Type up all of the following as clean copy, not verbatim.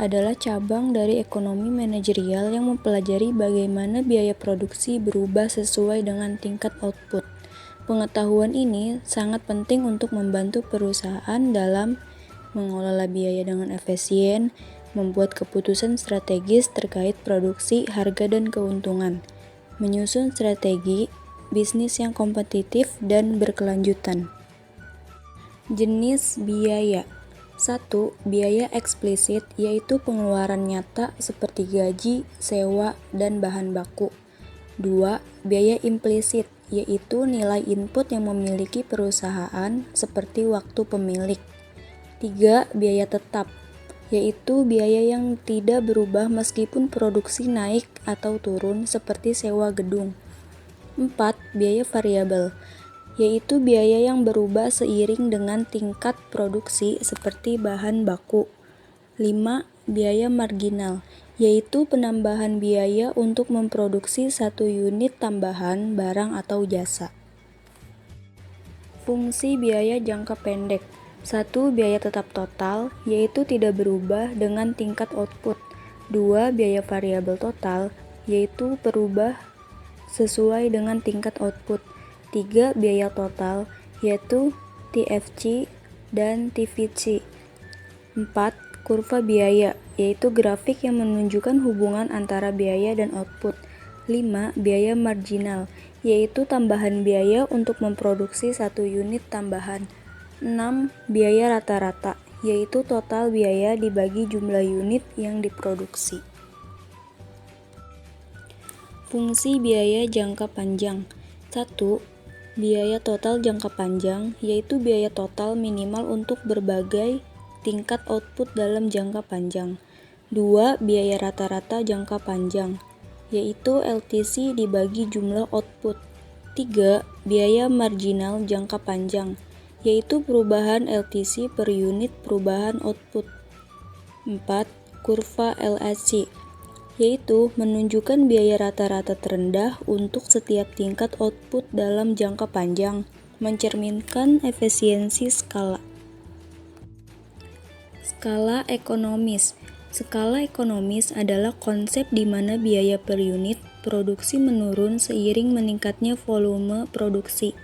adalah cabang dari ekonomi manajerial yang mempelajari bagaimana biaya produksi berubah sesuai dengan tingkat output. Pengetahuan ini sangat penting untuk membantu perusahaan dalam mengelola biaya dengan efisien, membuat keputusan strategis terkait produksi, harga, dan keuntungan, menyusun strategi bisnis yang kompetitif dan berkelanjutan. Jenis biaya. 1. Biaya eksplisit, yaitu pengeluaran nyata seperti gaji, sewa, dan bahan baku. 2. Biaya implisit, yaitu nilai input yang memiliki perusahaan seperti waktu pemilik. 3. Biaya tetap, yaitu biaya yang tidak berubah meskipun produksi naik atau turun seperti sewa gedung. 4. Biaya variabel, yaitu biaya yang berubah seiring dengan tingkat produksi seperti bahan baku. 5. Biaya marginal, yaitu penambahan biaya untuk memproduksi satu unit tambahan barang atau jasa. Fungsi biaya jangka pendek. 1. Biaya tetap total, yaitu tidak berubah dengan tingkat output. 2. Biaya variabel total, yaitu berubah sesuai dengan tingkat output. 3. Biaya total, yaitu TFC dan TVC. 4. Kurva biaya, yaitu grafik yang menunjukkan hubungan antara biaya dan output. 5. Biaya marginal, yaitu tambahan biaya untuk memproduksi satu unit tambahan. 6. Biaya rata-rata, yaitu total biaya dibagi jumlah unit yang diproduksi. Fungsi biaya jangka panjang. 1. Biaya total jangka panjang, yaitu biaya total minimal untuk berbagai tingkat output dalam jangka panjang. 2. Biaya rata-rata jangka panjang, yaitu LTC dibagi jumlah output. 3. Biaya marginal jangka panjang, yaitu perubahan LTC per unit perubahan output. 4. Kurva LHC, yaitu menunjukkan biaya rata-rata terendah untuk setiap tingkat output dalam jangka panjang, mencerminkan efisiensi skala. Skala ekonomis. Skala ekonomis adalah konsep di mana biaya per unit produksi menurun seiring meningkatnya volume produksi.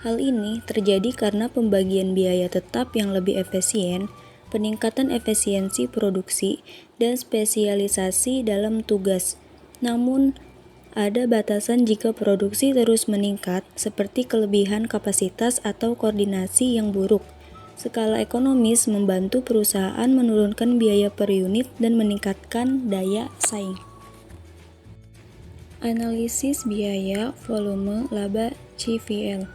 Hal ini terjadi karena pembagian biaya tetap yang lebih efisien, peningkatan efisiensi produksi, dan spesialisasi dalam tugas. Namun, ada batasan jika produksi terus meningkat, seperti kelebihan kapasitas atau koordinasi yang buruk. Skala ekonomis membantu perusahaan menurunkan biaya per unit dan meningkatkan daya saing. Analisis biaya, volume, laba, CVL.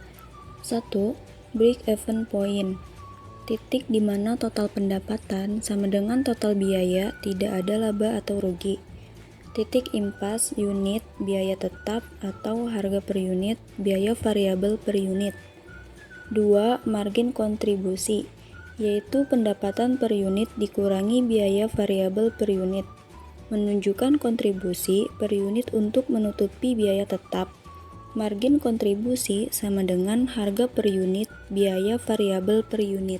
1. Break-even point, titik di mana total pendapatan sama dengan total biaya, tidak ada laba atau rugi. Titik impas, unit, biaya tetap atau harga per unit, biaya variabel per unit. 2. Margin kontribusi, yaitu pendapatan per unit dikurangi biaya variabel per unit, menunjukkan kontribusi per unit untuk menutupi biaya tetap. Margin kontribusi sama dengan harga per unit, biaya variabel per unit.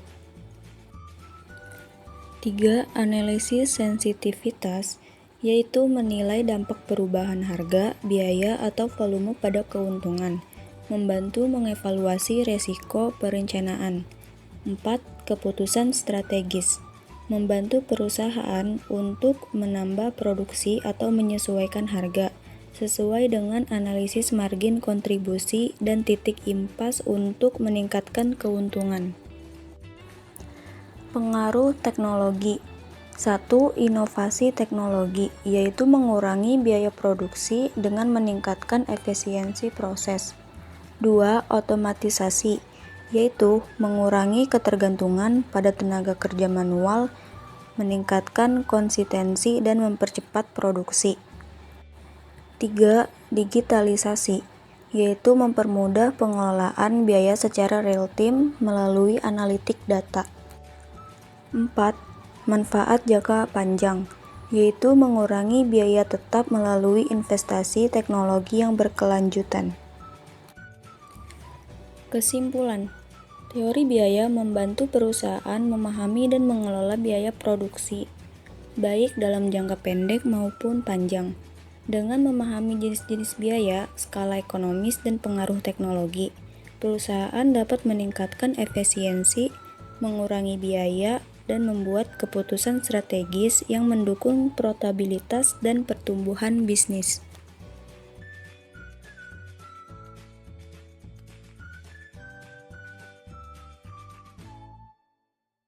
3. Analisis sensitivitas, yaitu menilai dampak perubahan harga, biaya, atau volume pada keuntungan, membantu mengevaluasi resiko perencanaan. 4. Keputusan strategis, membantu perusahaan untuk menambah produksi atau menyesuaikan harga, sesuai dengan analisis margin kontribusi dan titik impas untuk meningkatkan keuntungan. Pengaruh teknologi. 1. Inovasi teknologi, yaitu mengurangi biaya produksi dengan meningkatkan efisiensi proses. 2. Otomatisasi, yaitu mengurangi ketergantungan pada tenaga kerja manual, meningkatkan konsistensi dan mempercepat produksi. 3. Digitalisasi, yaitu mempermudah pengelolaan biaya secara real-time melalui analitik data. 4. Manfaat jangka panjang, yaitu mengurangi biaya tetap melalui investasi teknologi yang berkelanjutan. Kesimpulan, teori biaya membantu perusahaan memahami dan mengelola biaya produksi, baik dalam jangka pendek maupun panjang. Dengan memahami jenis-jenis biaya, skala ekonomis, dan pengaruh teknologi, perusahaan dapat meningkatkan efisiensi, mengurangi biaya, dan membuat keputusan strategis yang mendukung profitabilitas dan pertumbuhan bisnis.